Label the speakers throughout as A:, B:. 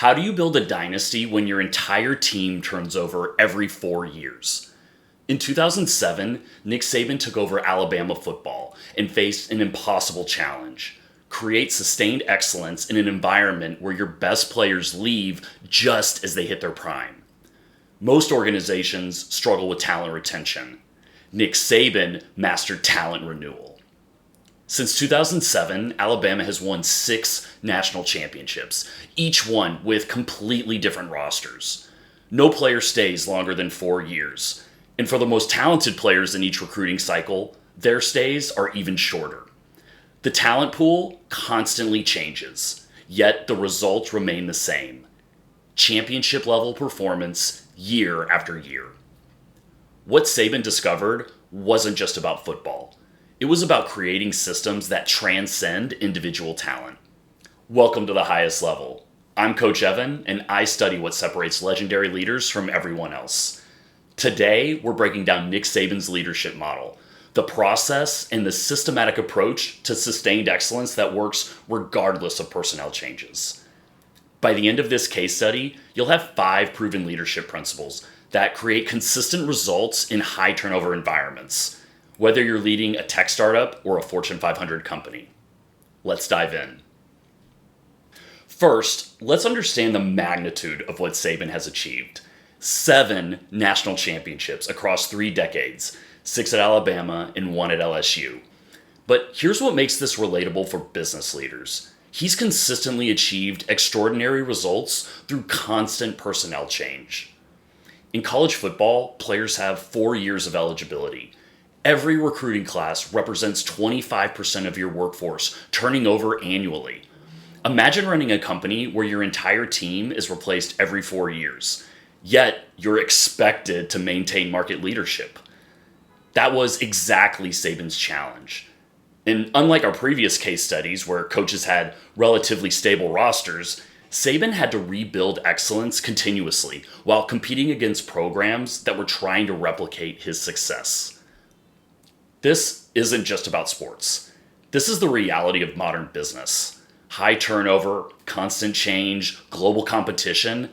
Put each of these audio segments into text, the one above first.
A: How do you build a dynasty when your entire team turns over every 4 years? In 2007, Nick Saban took over Alabama football and faced an impossible challenge. Create sustained excellence in an environment where your best players leave just as they hit their prime. Most organizations struggle with talent retention. Nick Saban mastered talent renewal. Since 2007, Alabama has won 6 national championships, each one with completely different rosters. No player stays longer than 4 years, and for the most talented players in each recruiting cycle, their stays are even shorter. The talent pool constantly changes, yet the results remain the same. Championship level performance year after year. What Saban discovered wasn't just about football. It was about creating systems that transcend individual talent. Welcome to the highest level. I'm Coach Evan, and I study what separates legendary leaders from everyone else. Today, we're breaking down Nick Saban's leadership model, the process and the systematic approach to sustained excellence that works regardless of personnel changes. By the end of this case study, you'll have 5 proven leadership principles that create consistent results in high turnover environments, whether you're leading a tech startup or a Fortune 500 company. Let's dive in. First, let's understand the magnitude of what Saban has achieved. 7 national championships across 3 decades, 6 at Alabama and 1 at LSU. But here's what makes this relatable for business leaders. He's consistently achieved extraordinary results through constant personnel change. In college football, players have 4 years of eligibility. Every recruiting class represents 25% of your workforce turning over annually. Imagine running a company where your entire team is replaced every 4 years, yet you're expected to maintain market leadership. That was exactly Saban's challenge. And unlike our previous case studies where coaches had relatively stable rosters, Saban had to rebuild excellence continuously while competing against programs that were trying to replicate his success. This isn't just about sports. This is the reality of modern business. High turnover, constant change, global competition.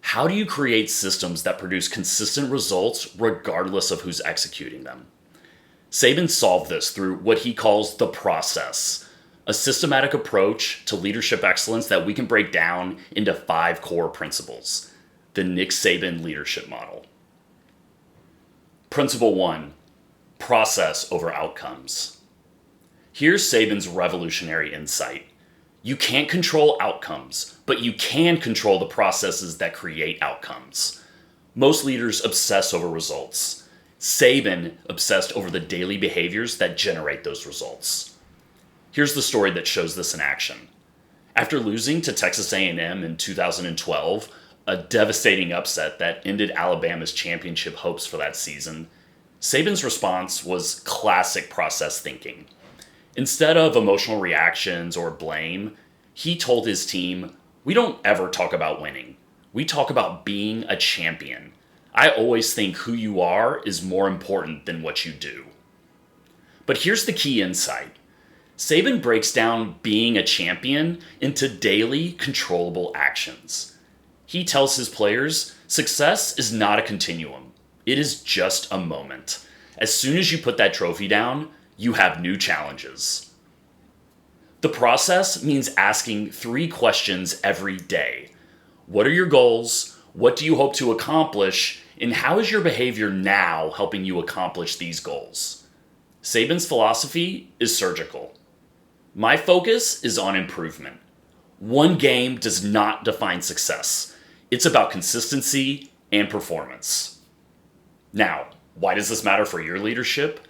A: How do you create systems that produce consistent results regardless of who's executing them? Saban solved this through what he calls the process, a systematic approach to leadership excellence that we can break down into 5 core principles. The Nick Saban leadership model. Principle 1. Process over outcomes. Here's Saban's revolutionary insight. You can't control outcomes, but you can control the processes that create outcomes. Most leaders obsess over results. Saban obsessed over the daily behaviors that generate those results. Here's the story that shows this in action. After losing to Texas A&M in 2012, a devastating upset that ended Alabama's championship hopes for that season, Saban's response was classic process thinking. Instead of emotional reactions or blame, he told his team, "We don't ever talk about winning. We talk about being a champion. I always think who you are is more important than what you do." But here's the key insight. Saban breaks down being a champion into daily controllable actions. He tells his players, success is not a continuum. It is just a moment. As soon as you put that trophy down, you have new challenges. The process means asking 3 questions every day. What are your goals? What do you hope to accomplish? And how is your behavior now helping you accomplish these goals? Saban's philosophy is surgical. My focus is on improvement. One game does not define success. It's about consistency and performance. Now, why does this matter for your leadership?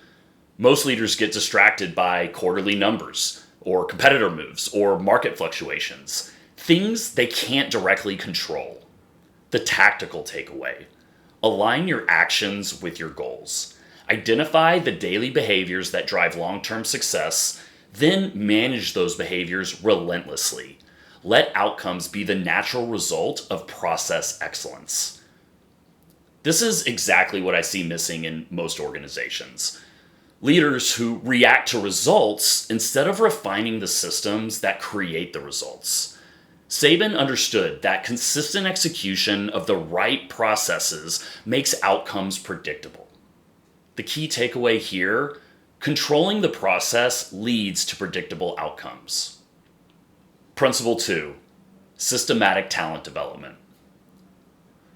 A: Most leaders get distracted by quarterly numbers, or competitor moves, or market fluctuations, things they can't directly control. The tactical takeaway: align your actions with your goals. Identify the daily behaviors that drive long-term success, then manage those behaviors relentlessly. Let outcomes be the natural result of process excellence. This is exactly what I see missing in most organizations. Leaders who react to results instead of refining the systems that create the results. Saban understood that consistent execution of the right processes makes outcomes predictable. The key takeaway here: controlling the process leads to predictable outcomes. Principle 2: systematic talent development.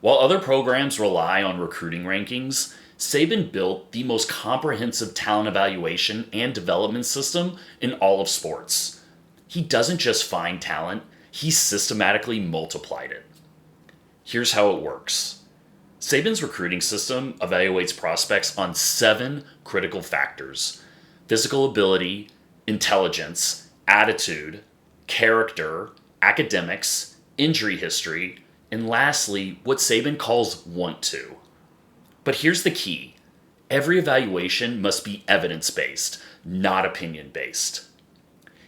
A: While other programs rely on recruiting rankings, Saban built the most comprehensive talent evaluation and development system in all of sports. He doesn't just find talent, he systematically multiplied it. Here's how it works. Saban's recruiting system evaluates prospects on 7 critical factors: physical ability, intelligence, attitude, character, academics, injury history, and lastly, what Saban calls want to. But here's the key: every evaluation must be evidence-based, not opinion-based.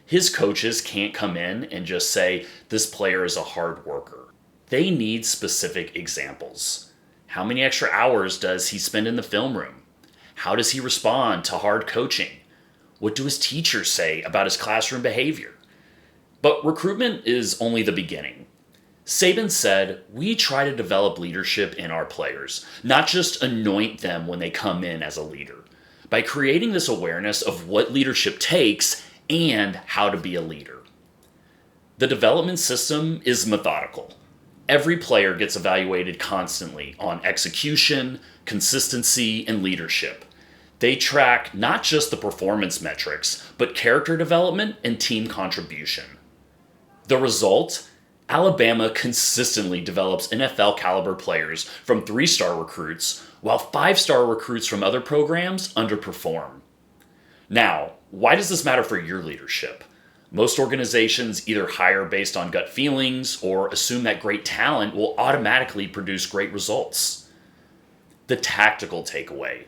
A: His coaches can't come in and just say, this player is a hard worker. They need specific examples. How many extra hours does he spend in the film room? How does he respond to hard coaching? What do his teachers say about his classroom behavior? But recruitment is only the beginning. Saban said, we try to develop leadership in our players, not just anoint them when they come in as a leader. By creating this awareness of what leadership takes and how to be a leader. The development system is methodical. Every player gets evaluated constantly on execution, consistency, and leadership. They track not just the performance metrics, but character development and team contribution. The result? Alabama consistently develops NFL caliber players from 3-star recruits, while 5-star recruits from other programs underperform. Now, why does this matter for your leadership? Most organizations either hire based on gut feelings or assume that great talent will automatically produce great results. The tactical takeaway: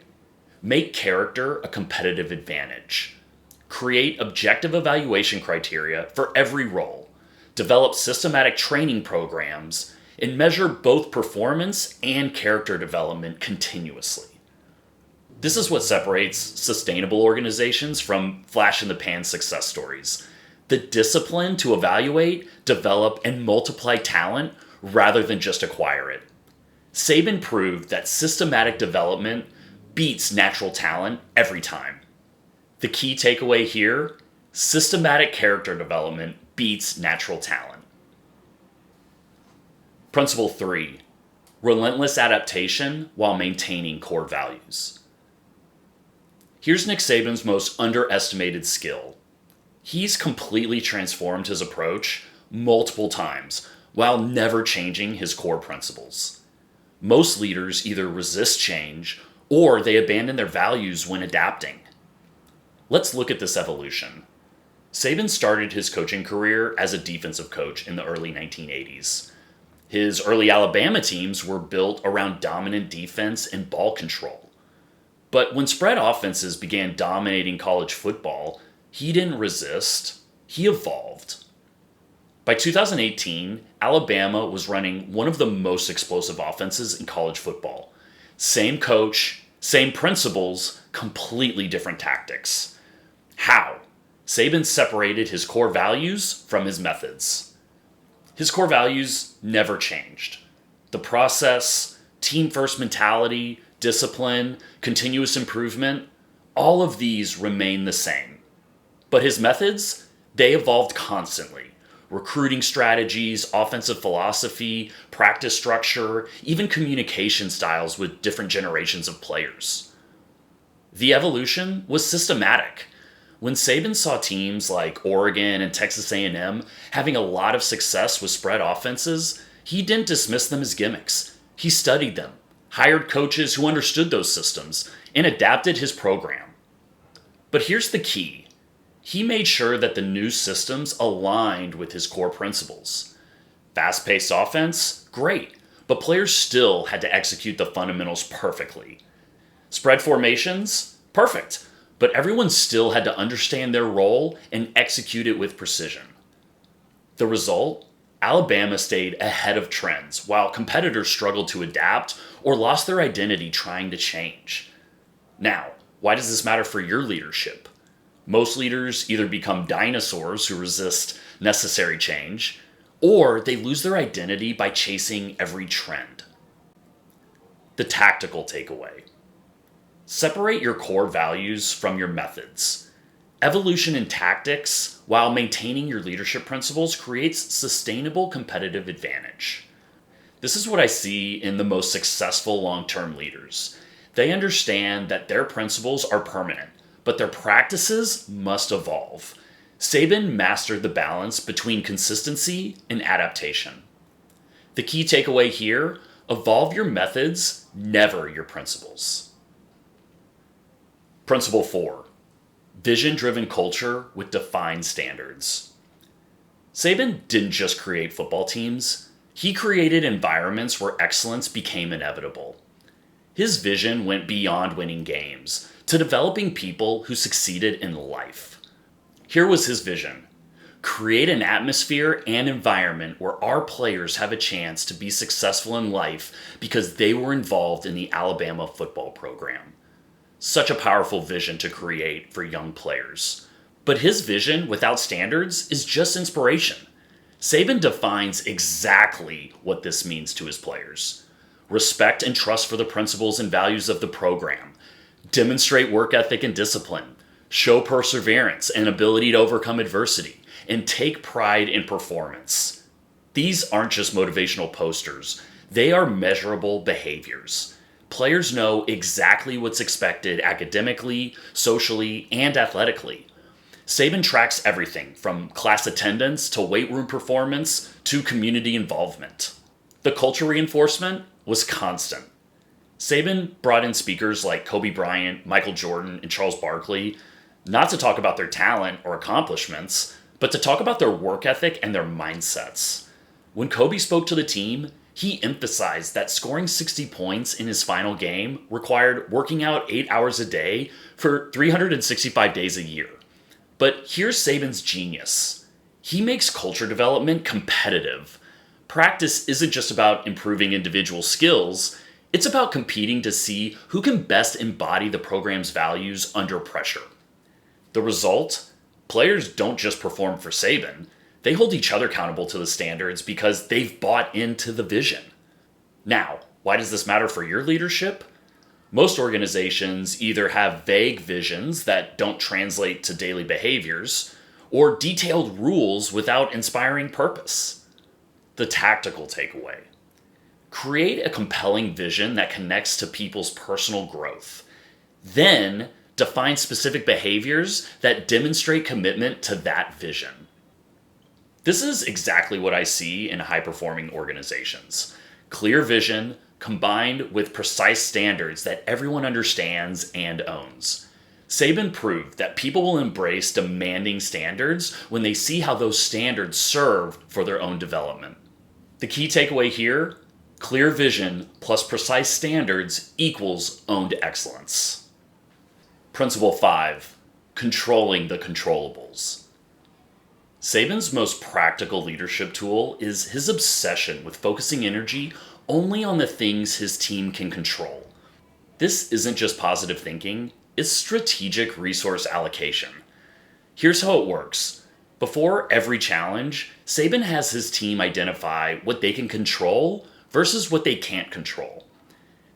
A: make character a competitive advantage. Create objective evaluation criteria for every role. Develop systematic training programs, and measure both performance and character development continuously. This is what separates sustainable organizations from flash-in-the-pan success stories. The discipline to evaluate, develop, and multiply talent rather than just acquire it. Saban proved that systematic development beats natural talent every time. The key takeaway here: systematic character development beats natural talent. Principle 3: relentless adaptation while maintaining core values. Here's Nick Saban's most underestimated skill. He's completely transformed his approach multiple times while never changing his core principles. Most leaders either resist change or they abandon their values when adapting. Let's look at this evolution. Saban started his coaching career as a defensive coach in the early 1980s. His early Alabama teams were built around dominant defense and ball control. But when spread offenses began dominating college football, he didn't resist, he evolved. By 2018, Alabama was running one of the most explosive offenses in college football. Same coach, same principles, completely different tactics. How? Saban separated his core values from his methods. His core values never changed. The process, team-first mentality, discipline, continuous improvement, all of these remain the same. But his methods, they evolved constantly. Recruiting strategies, offensive philosophy, practice structure, even communication styles with different generations of players. The evolution was systematic. When Saban saw teams like Oregon and Texas A&M having a lot of success with spread offenses, he didn't dismiss them as gimmicks. He studied them, hired coaches who understood those systems, and adapted his program. But here's the key. He made sure that the new systems aligned with his core principles. Fast-paced offense? Great, but players still had to execute the fundamentals perfectly. Spread formations? Perfect, but everyone still had to understand their role and execute it with precision. The result? Alabama stayed ahead of trends, while competitors struggled to adapt or lost their identity trying to change. Now, why does this matter for your leadership? Most leaders either become dinosaurs who resist necessary change, or they lose their identity by chasing every trend. The tactical takeaway. Separate your core values from your methods. Evolution in tactics, while maintaining your leadership principles, creates sustainable competitive advantage. This is what I see in the most successful long-term leaders. They understand that their principles are permanent, but their practices must evolve. Saban mastered the balance between consistency and adaptation. The key takeaway here: evolve your methods, never your principles. Principle 4. Vision-driven culture with defined standards. Saban didn't just create football teams. He created environments where excellence became inevitable. His vision went beyond winning games to developing people who succeeded in life. Here was his vision: create an atmosphere and environment where our players have a chance to be successful in life because they were involved in the Alabama football program. Such a powerful vision to create for young players. But his vision without standards is just inspiration. Saban defines exactly what this means to his players. Respect and trust for the principles and values of the program. Demonstrate work ethic and discipline. Show perseverance and ability to overcome adversity. And take pride in performance. These aren't just motivational posters. They are measurable behaviors. Players know exactly what's expected academically, socially, and athletically. Saban tracks everything from class attendance to weight room performance to community involvement. The culture reinforcement was constant. Saban brought in speakers like Kobe Bryant, Michael Jordan, and Charles Barkley, not to talk about their talent or accomplishments, but to talk about their work ethic and their mindsets. When Kobe spoke to the team, he emphasized that scoring 60 points in his final game required working out 8 hours a day for 365 days a year. But here's Saban's genius. He makes culture development competitive. Practice isn't just about improving individual skills, it's about competing to see who can best embody the program's values under pressure. The result? Players don't just perform for Saban. They hold each other accountable to the standards because they've bought into the vision. Now, why does this matter for your leadership? Most organizations either have vague visions that don't translate to daily behaviors, or detailed rules without inspiring purpose. The tactical takeaway. Create a compelling vision that connects to people's personal growth. Then, define specific behaviors that demonstrate commitment to that vision. This is exactly what I see in high-performing organizations. Clear vision combined with precise standards that everyone understands and owns. Saban proved that people will embrace demanding standards when they see how those standards serve for their own development. The key takeaway here: clear vision plus precise standards equals owned excellence. Principle 5. Controlling the Controllables. Saban's most practical leadership tool is his obsession with focusing energy only on the things his team can control. This isn't just positive thinking, it's strategic resource allocation. Here's how it works. Before every challenge, Saban has his team identify what they can control versus what they can't control.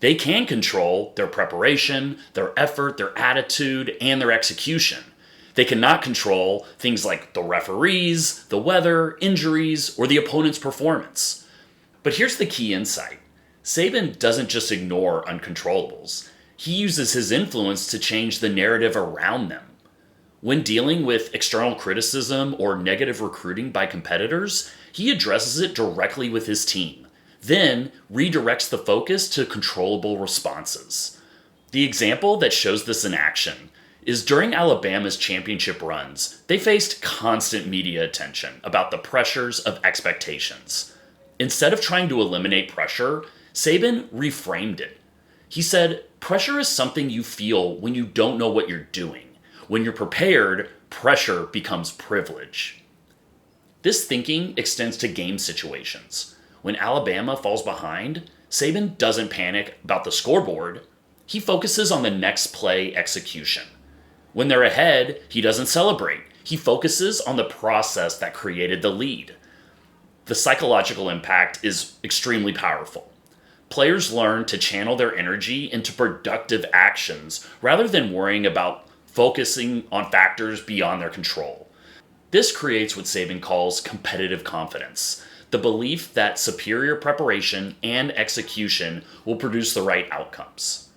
A: They can control their preparation, their effort, their attitude, and their execution. They cannot control things like the referees, the weather, injuries, or the opponent's performance. But here's the key insight. Saban doesn't just ignore uncontrollables. He uses his influence to change the narrative around them. When dealing with external criticism or negative recruiting by competitors, he addresses it directly with his team, then redirects the focus to controllable responses. The example that shows this in action is during Alabama's championship runs, they faced constant media attention about the pressures of expectations. Instead of trying to eliminate pressure, Saban reframed it. He said, pressure is something you feel when you don't know what you're doing. When you're prepared, pressure becomes privilege. This thinking extends to game situations. When Alabama falls behind, Saban doesn't panic about the scoreboard. He focuses on the next play execution. When they're ahead, he doesn't celebrate. He focuses on the process that created the lead. The psychological impact is extremely powerful. Players learn to channel their energy into productive actions rather than worrying about focusing on factors beyond their control. This creates what Saban calls competitive confidence, the belief that superior preparation and execution will produce the right outcomes.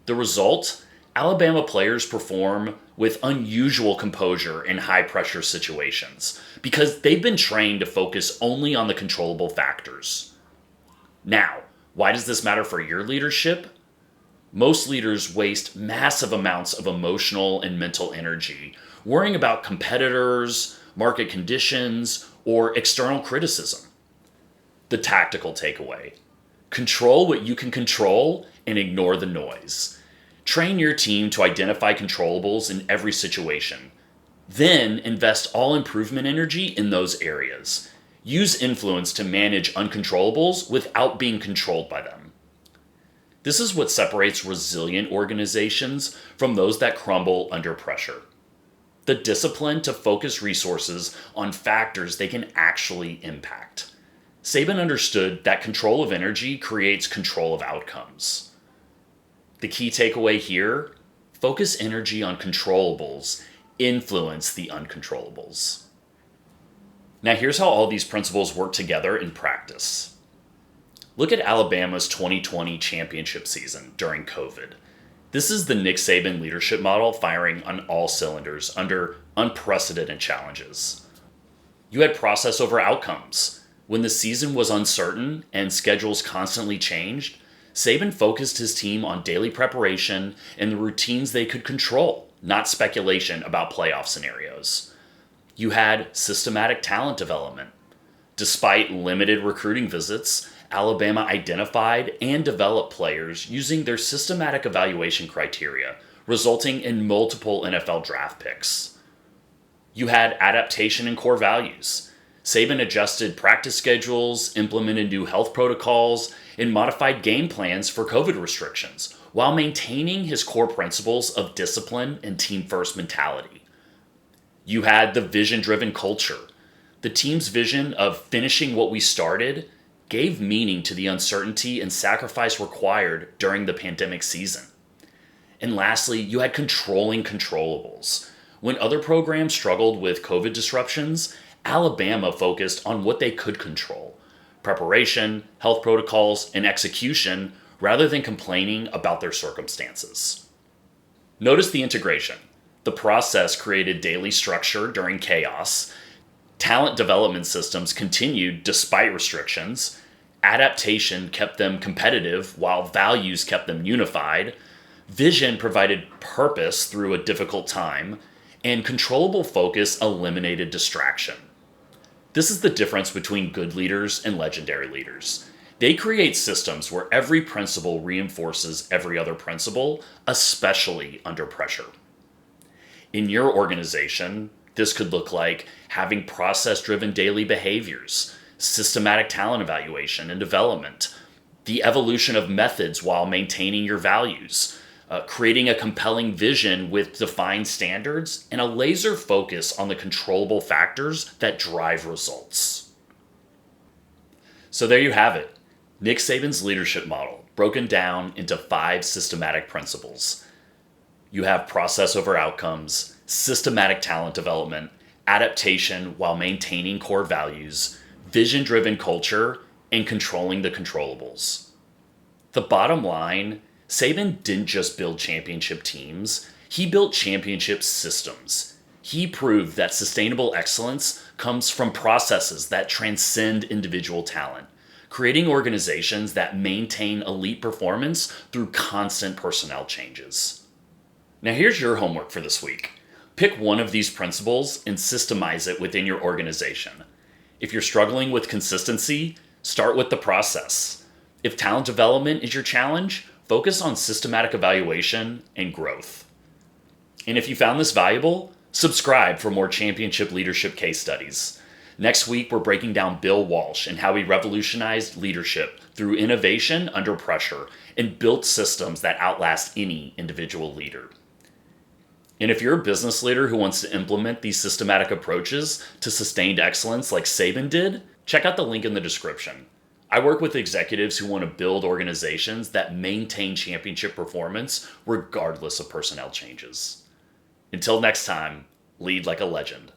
A: The result? Alabama players perform with unusual composure in high-pressure situations because they've been trained to focus only on the controllable factors. Now, why does this matter for your leadership? Most leaders waste massive amounts of emotional and mental energy worrying about competitors, market conditions, or external criticism. The tactical takeaway: control what you can control and ignore the noise. Train your team to identify controllables in every situation. Then invest all improvement energy in those areas. Use influence to manage uncontrollables without being controlled by them. This is what separates resilient organizations from those that crumble under pressure. The discipline to focus resources on factors they can actually impact. Saban understood that control of energy creates control of outcomes. The key takeaway here: focus energy on controllables, influence the uncontrollables. Now here's how all these principles work together in practice. Look at Alabama's 2020 championship season during COVID. This is the Nick Saban leadership model firing on all cylinders under unprecedented challenges. You had process over outcomes. When the season was uncertain and schedules constantly changed, Saban focused his team on daily preparation and the routines they could control, not speculation about playoff scenarios. You had systematic talent development. Despite limited recruiting visits, Alabama identified and developed players using their systematic evaluation criteria, resulting in multiple NFL draft picks. You had adaptation and core values. Saban adjusted practice schedules, implemented new health protocols, and modified game plans for COVID restrictions, while maintaining his core principles of discipline and team-first mentality. You had the vision-driven culture. The team's vision of finishing what we started gave meaning to the uncertainty and sacrifice required during the pandemic season. And lastly, you had controlling controllables. When other programs struggled with COVID disruptions, Alabama focused on what they could control: preparation, health protocols, and execution, rather than complaining about their circumstances. Notice the integration. The process created daily structure during chaos. Talent development systems continued despite restrictions. Adaptation kept them competitive while values kept them unified. Vision provided purpose through a difficult time. And controllable focus eliminated distraction. This is the difference between good leaders and legendary leaders. They create systems where every principle reinforces every other principle, especially under pressure. In your organization, this could look like having process-driven daily behaviors, systematic talent evaluation and development, the evolution of methods while maintaining your values, creating a compelling vision with defined standards, and a laser focus on the controllable factors that drive results. So there you have it. Nick Saban's leadership model, broken down into 5 systematic principles. You have process over outcomes, systematic talent development, adaptation while maintaining core values, vision-driven culture, and controlling the controllables. The bottom line: Saban didn't just build championship teams, he built championship systems. He proved that sustainable excellence comes from processes that transcend individual talent, creating organizations that maintain elite performance through constant personnel changes. Now here's your homework for this week. Pick one of these principles and systemize it within your organization. If you're struggling with consistency, start with the process. If talent development is your challenge, focus on systematic evaluation and growth. And if you found this valuable, subscribe for more championship leadership case studies. Next week, we're breaking down Bill Walsh and how he revolutionized leadership through innovation under pressure and built systems that outlast any individual leader. And if you're a business leader who wants to implement these systematic approaches to sustained excellence like Saban did, Check out the link in the description. I work with executives who want to build organizations that maintain championship performance regardless of personnel changes. Until next time, lead like a legend.